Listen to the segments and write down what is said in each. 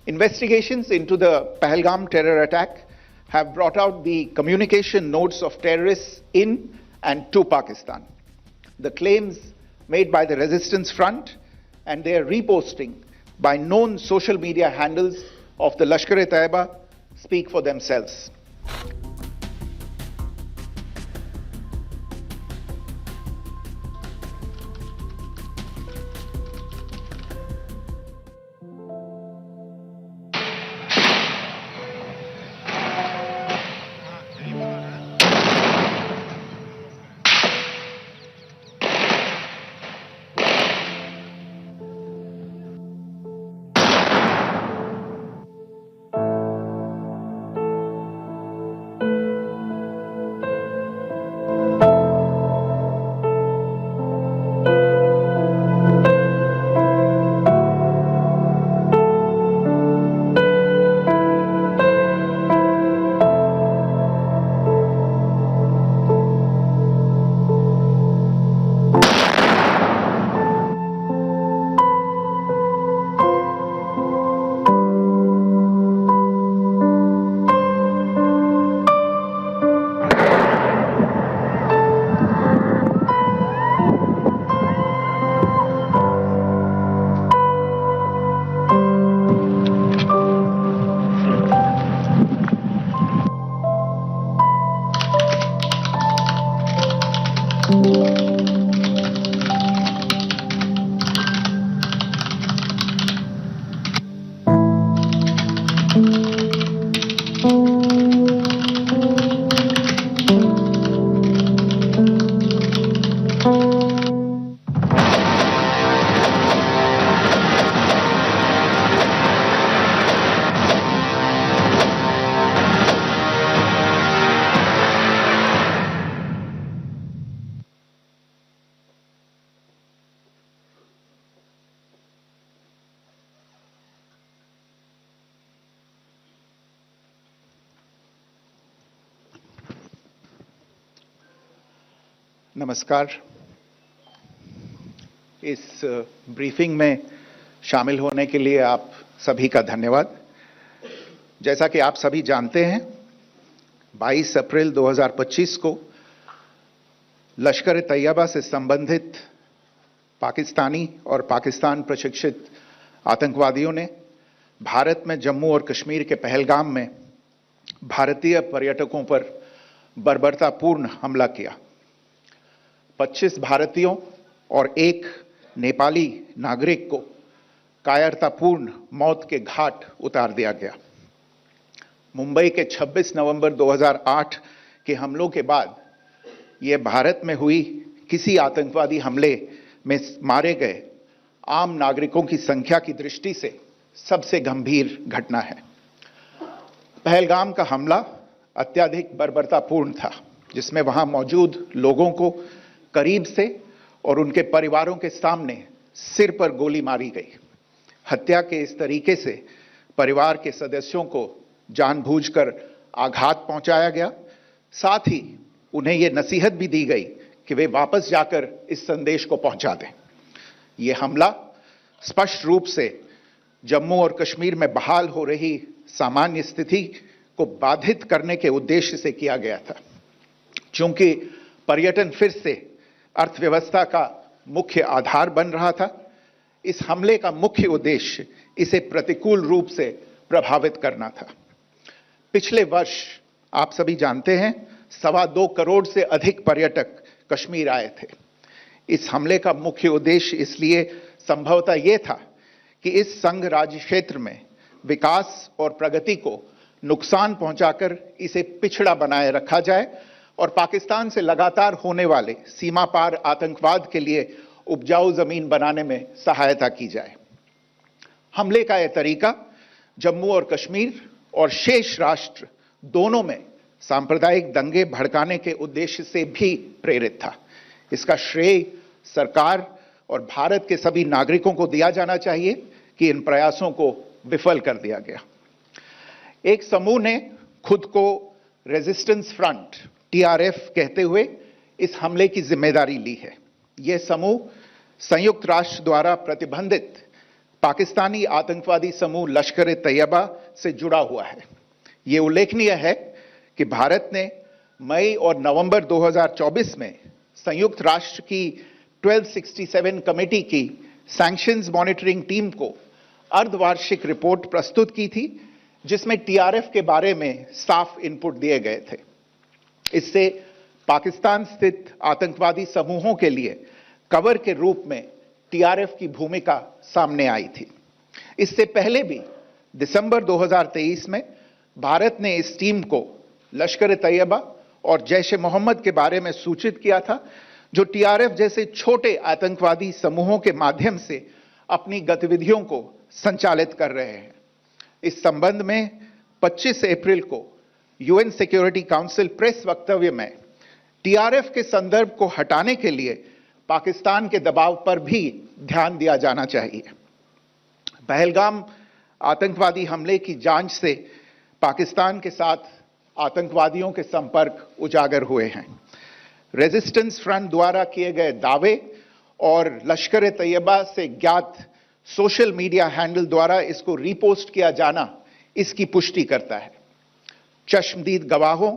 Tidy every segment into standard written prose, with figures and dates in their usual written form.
Investigations into the Pahalgam terror attack have brought out the communication notes of terrorists in and to Pakistan. The claims made by the resistance front and their reposting by known social media handles of the Lashkar-e-Taiba speak for themselves. नमस्कार। इस briefing में शामिल होने के लिए आप सभी का धन्यवाद। जैसा कि आप सभी जानते हैं, 22 अप्रैल 2025 को लश्कर-ए-तैयबा से संबंधित पाकिस्तानी और पाकिस्तान प्रशिक्षित आतंकवादियों ने भारत में जम्मू और कश्मीर के पहलगाम में भारतीय पर्यटकों पर बर्बरतापूर्ण हमला किया। 25 भारतीयों और एक नेपाली नागरिक को कायरतापूर्ण मौत के घाट उतार दिया गया। मुंबई के 26 नवंबर 2008 के हमलों के बाद यह भारत में हुई किसी आतंकवादी हमले में मारे गए आम नागरिकों की संख्या की दृष्टि से सबसे गंभीर घटना है। पहलगाम का हमला अत्यधिक बर्बरतापूर्ण था, जिसमें वहां मौजूद लोगों को करीब से और उनके परिवारों के सामने सिर पर गोली मारी गई। हत्या के इस तरीके से परिवार के सदस्यों को जानबूझकर आघात पहुंचाया गया। साथ ही उन्हें यह नसीहत भी दी गई कि वे वापस जाकर इस संदेश को पहुंचा दें। यह हमला स्पष्ट रूप से जम्मू और कश्मीर में बहाल हो रही सामान्य स्थिति को बाधित करने के उद्देश्य से किया गया था। चूंकि पर्यटन फिर से अर्थव्यवस्था का मुख्य आधार बन रहा था, इस हमले का मुख्य उद्देश्य इसे प्रतिकूल रूप से प्रभावित करना था। पिछले वर्ष आप सभी जानते हैं 2.25 करोड़ से अधिक पर्यटक कश्मीर आए थे। इस हमले का मुख्य उद्देश्य इसलिए संभवतः यह था कि इस संघ राज्य क्षेत्र में विकास और प्रगति को नुकसान पहुंचाकर इसे पिछड़ा बनाए रखा जाए और पाकिस्तान से लगातार होने वाले सीमा पार आतंकवाद के लिए उपजाऊ जमीन बनाने में सहायता की जाए। हमले का यह तरीका जम्मू और कश्मीर और शेष राष्ट्र दोनों में सांप्रदायिक दंगे भड़काने के उद्देश्य से भी प्रेरित था। इसका श्रेय सरकार और भारत के सभी नागरिकों को दिया जाना चाहिए कि इन प्रयासों को विफल कर दिया गया। एक समूह ने खुद को रेजिस्टेंस फ्रंट TRF कहते हुए इस हमले की जिम्मेदारी ली है। यह समूह संयुक्त राष्ट्र द्वारा प्रतिबंधित पाकिस्तानी आतंकवादी समूह लश्कर ए तैयबा से जुड़ा हुआ है। यह उल्लेखनीय है कि भारत ने मई और नवंबर 2024 में संयुक्त राष्ट्र की 1267 कमेटी की सैंक्शंस मॉनिटरिंग टीम को अर्धवार्षिक रिपोर्ट प्रस्तुत की थी, जिसमें टीआरएफ के बारे में साफ इनपुट दिए गए थे। इससे पाकिस्तान स्थित आतंकवादी समूहों के लिए कवर के रूप में टीआरएफ की भूमिका सामने आई थी। इससे पहले भी दिसंबर 2023 में भारत ने इस टीम को लश्कर ए तैयबा और जैश ए मोहम्मद के बारे में सूचित किया था, जो टीआरएफ जैसे छोटे आतंकवादी समूहों के माध्यम से अपनी गतिविधियों को संचालित कर रहे हैं। इस संबंध में 25 अप्रैल को यूएन सिक्योरिटी काउंसिल प्रेस वक्तव्य में टीआरएफ के संदर्भ को हटाने के लिए पाकिस्तान के दबाव पर भी ध्यान दिया जाना चाहिए। पहलगाम आतंकवादी हमले की जांच से पाकिस्तान के साथ आतंकवादियों के संपर्क उजागर हुए हैं। रेजिस्टेंस फ्रंट द्वारा किए गए दावे और लश्कर ए तैयबा से ज्ञात सोशल मीडिया हैंडल द्वारा इसको रीपोस्ट किया जाना इसकी पुष्टि करता है। चश्मदीद गवाहों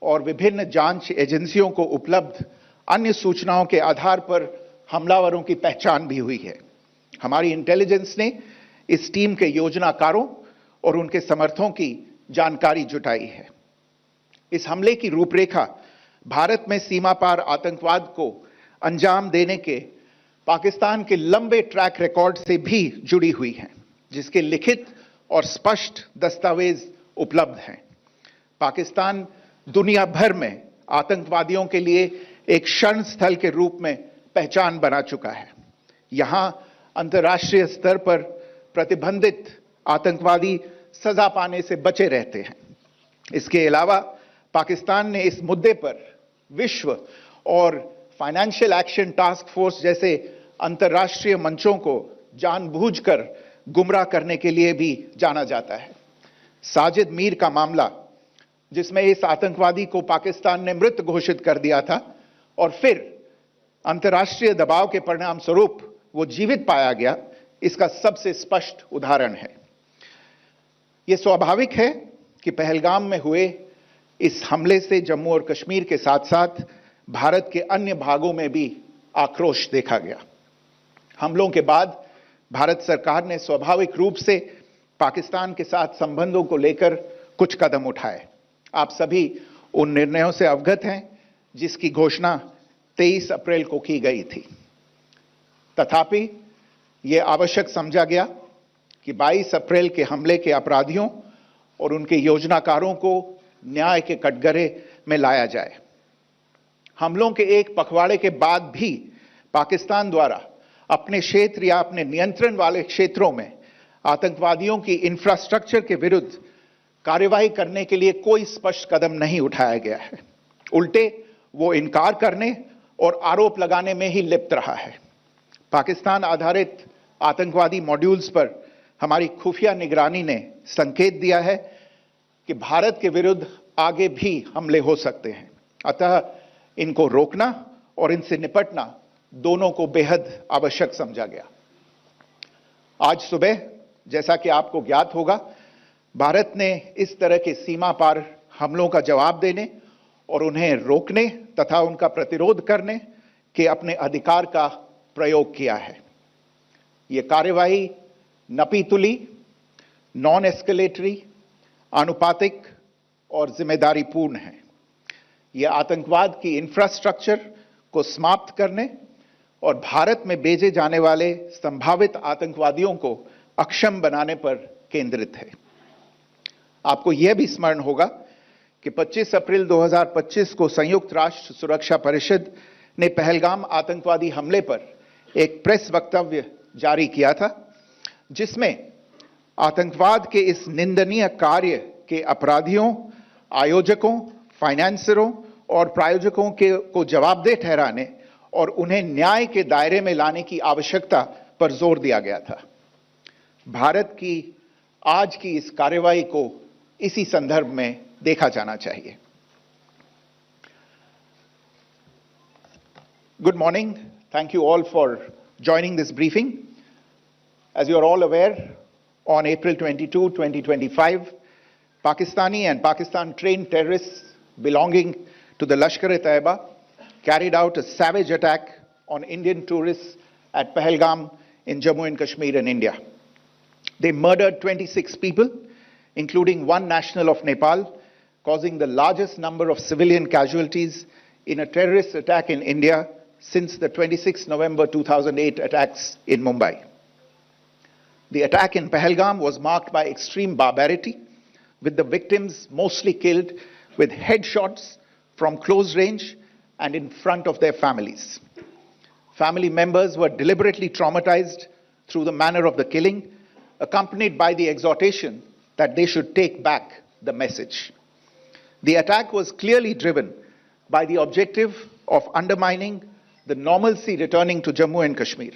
और विभिन्न जांच एजेंसियों को उपलब्ध अन्य सूचनाओं के आधार पर हमलावरों की पहचान भी हुई है। हमारी इंटेलिजेंस ने इस टीम के योजनाकारों और उनके समर्थकों की जानकारी जुटाई है। इस हमले की रूपरेखा भारत में सीमा पार आतंकवाद को अंजाम देने के पाकिस्तान के लंबे ट्रैक रिकॉर्ड से भी जुड़ी हुई है, जिसके लिखित और स्पष्ट दस्तावेज उपलब्ध हैं। पाकिस्तान दुनिया भर में आतंकवादियों के लिए एक शरण स्थल के रूप में पहचान बना चुका है। यहां अंतर्राष्ट्रीय स्तर पर प्रतिबंधित आतंकवादी सजा पाने से बचे रहते हैं। इसके अलावा पाकिस्तान ने इस मुद्दे पर विश्व और फाइनेंशियल एक्शन टास्क फोर्स जैसे अंतर्राष्ट्रीय मंचों को जानबूझकर गुमराह करने के लिए भी जाना जाता है। साजिद मीर का मामला, जिसमें इस आतंकवादी को पाकिस्तान ने मृत घोषित कर दिया था और फिर अंतर्राष्ट्रीय दबाव के परिणाम स्वरूप वो जीवित पाया गया, इसका सबसे स्पष्ट उदाहरण है। यह स्वाभाविक है कि पहलगाम में हुए इस हमले से जम्मू और कश्मीर के साथ साथ भारत के अन्य भागों में भी आक्रोश देखा गया। हमलों के बाद भारत सरकार ने स्वाभाविक रूप से पाकिस्तान के साथ संबंधों को लेकर कुछ कदम उठाए। आप सभी उन निर्णयों से अवगत हैं जिसकी घोषणा 23 अप्रैल को की गई थी। तथापि यह आवश्यक समझा गया कि 22 अप्रैल के हमले के अपराधियों और उनके योजनाकारों को न्याय के कटघरे में लाया जाए। हमलों के एक पखवाड़े के बाद भी पाकिस्तान द्वारा अपने क्षेत्र या अपने नियंत्रण वाले क्षेत्रों में आतंकवादियों की इंफ्रास्ट्रक्चर के विरुद्ध कार्रवाई करने के लिए कोई स्पष्ट कदम नहीं उठाया गया है। उल्टे वो इनकार करने और आरोप लगाने में ही लिप्त रहा है। पाकिस्तान आधारित आतंकवादी मॉड्यूल्स पर हमारी खुफिया निगरानी ने संकेत दिया है कि भारत के विरुद्ध आगे भी हमले हो सकते हैं। अतः इनको रोकना और इनसे निपटना दोनों को बेहद आवश्यक समझा गया। आज सुबह, जैसा कि आपको ज्ञात होगा, भारत ने इस तरह के सीमा पार हमलों का जवाब देने और उन्हें रोकने तथा उनका प्रतिरोध करने के अपने अधिकार का प्रयोग किया है। यह कार्यवाही नपीतुली, नॉन एस्केलेटरी, आनुपातिक और जिम्मेदारीपूर्ण है। यह आतंकवाद की इंफ्रास्ट्रक्चर को समाप्त करने और भारत में भेजे जाने वाले संभावित आतंकवादियों को अक्षम बनाने पर केंद्रित है। आपको यह भी स्मरण होगा कि 25 अप्रैल 2025 को संयुक्त राष्ट्र सुरक्षा परिषद ने पहलगाम आतंकवादी हमले पर एक प्रेस वक्तव्य जारी किया था, जिसमें आतंकवाद के इस निंदनीय कार्य के अपराधियों, आयोजकों, फाइनेंसरों और प्रायोजकों को जवाबदेह ठहराने और उन्हें न्याय के दायरे में लाने की आवश्यकता पर जोर दिया गया था। भारत की आज की इस कार्रवाई को इसी संदर्भ में देखा जाना चाहिए। Good morning. Thank you all for joining this briefing. As you are all aware, on April 22, 2025, Pakistani and Pakistan-trained terrorists belonging to the Lashkar-e-Taiba carried out a savage attack on Indian tourists at Pahalgam in Jammu and Kashmir in India. They murdered 26 people, including one national of Nepal, causing the largest number of civilian casualties in a terrorist attack in India since the 26 November 2008 attacks in Mumbai. The attack in Pahalgam was marked by extreme barbarity, with the victims mostly killed with headshots from close range and in front of their families. Family members were deliberately traumatized through the manner of the killing, accompanied by the exhortation that they should take back the message. The attack was clearly driven by the objective of undermining the normalcy returning to Jammu and Kashmir.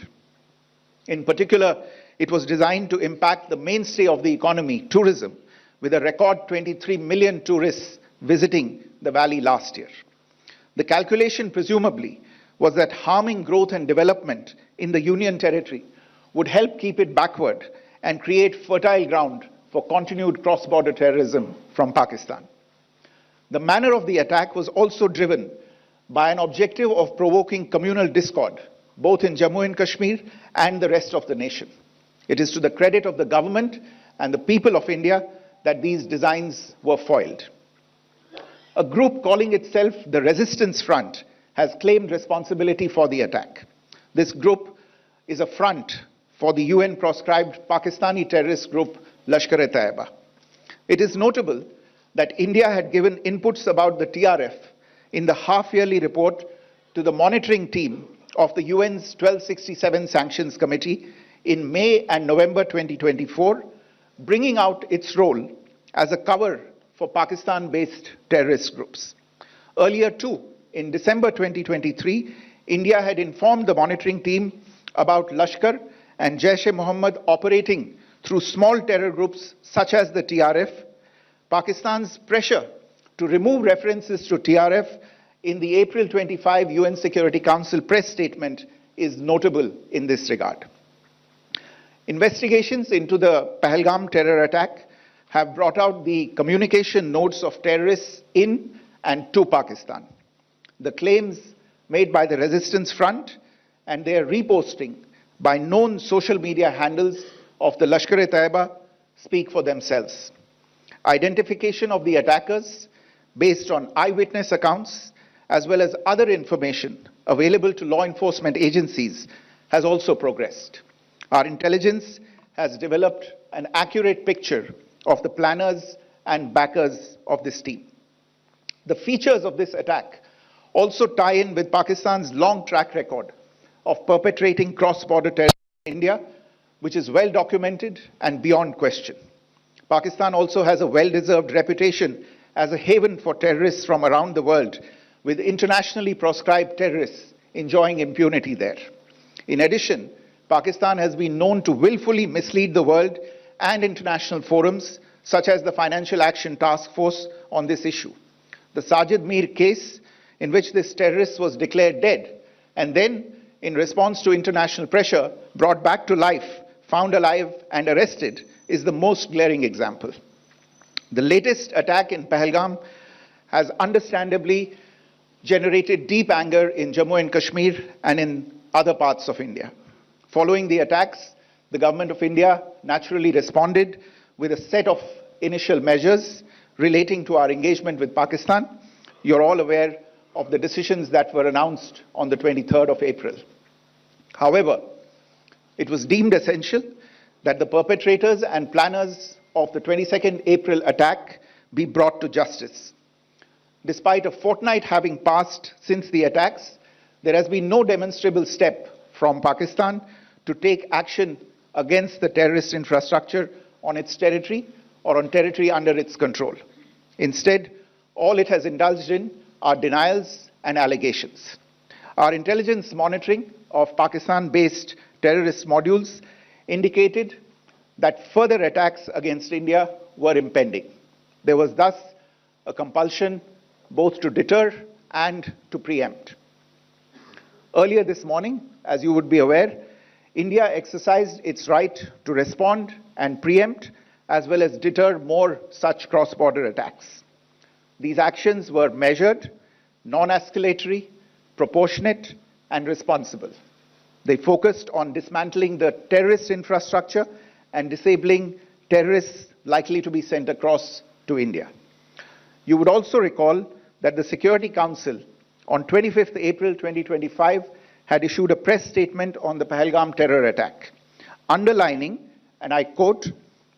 In particular, it was designed to impact the mainstay of the economy, tourism, with a record 23 million tourists visiting the valley last year. The calculation, presumably, was that harming growth and development in the Union Territory would help keep it backward and create fertile ground for continued cross-border terrorism from Pakistan. The manner of the attack was also driven by an objective of provoking communal discord, both in Jammu and Kashmir and the rest of the nation. It is to the credit of the government and the people of India that these designs were foiled. A group calling itself the Resistance Front has claimed responsibility for the attack. This group is a front for the UN-proscribed Pakistani terrorist group Lashkar-e-Taiba. It is notable that India had given inputs about the TRF in the half-yearly report to the monitoring team of the UN's 1267 Sanctions Committee in May and November 2024, bringing out its role as a cover for Pakistan-based terrorist groups. Earlier too, in December 2023, India had informed the monitoring team about Lashkar and Jaish-e-Mohammed operating through small terror groups such as the TRF. Pakistan's pressure to remove references to TRF in the April 25 UN Security Council press statement is notable in this regard. Investigations into the Pahalgam terror attack have brought out the communication notes of terrorists in and to Pakistan. The claims made by the Resistance Front and their reposting by known social media handles of the Lashkar-e-Taiba speak for themselves. Identification of the attackers based on eyewitness accounts as well as other information available to law enforcement agencies has also progressed. Our intelligence has developed an accurate picture of the planners and backers of this team. The features of this attack also tie in with Pakistan's long track record of perpetrating cross-border terrorism in India, which is well documented and beyond question. Pakistan also has a well-deserved reputation as a haven for terrorists from around the world, with internationally proscribed terrorists enjoying impunity there. In addition, Pakistan has been known to willfully mislead the world and international forums, such as the Financial Action Task Force, on this issue. The Sajid Mir case, in which this terrorist was declared dead, and then, in response to international pressure, brought back to life, found alive and arrested, is the most glaring example. The latest attack in Pahalgam has understandably generated deep anger in Jammu and Kashmir and in other parts of India. Following the attacks, the government of India naturally responded with a set of initial measures relating to our engagement with Pakistan. You're all aware of the decisions that were announced on the 23rd of April. However, it was deemed essential that the perpetrators and planners of the 22nd April attack be brought to justice. Despite a fortnight having passed since the attacks, there has been no demonstrable step from Pakistan to take action against the terrorist infrastructure on its territory or on territory under its control. Instead, all it has indulged in are denials and allegations. Our intelligence monitoring of Pakistan-based terrorist modules indicated that further attacks against India were impending. There was thus a compulsion both to deter and to preempt. Earlier this morning, as you would be aware, India exercised its right to respond and preempt, as well as deter more such cross-border attacks. These actions were measured, non-escalatory, proportionate, and responsible. They focused on dismantling the terrorist infrastructure and disabling terrorists likely to be sent across to India. You would also recall that the Security Council on 25th April 2025 had issued a press statement on the Pahalgam terror attack, underlining, and I quote,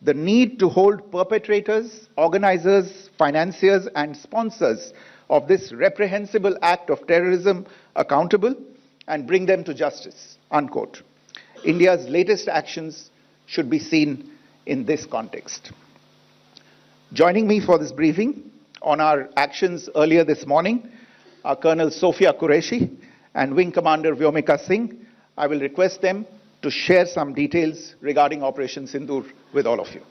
the need to hold perpetrators, organizers, financiers, and sponsors of this reprehensible act of terrorism accountable and bring them to justice, unquote. India's latest actions should be seen in this context. Joining me for this briefing on our actions earlier this morning are Colonel Sophia Qureshi and Wing Commander Vyomika Singh. I will request them to share some details regarding Operation Sindoor with all of you.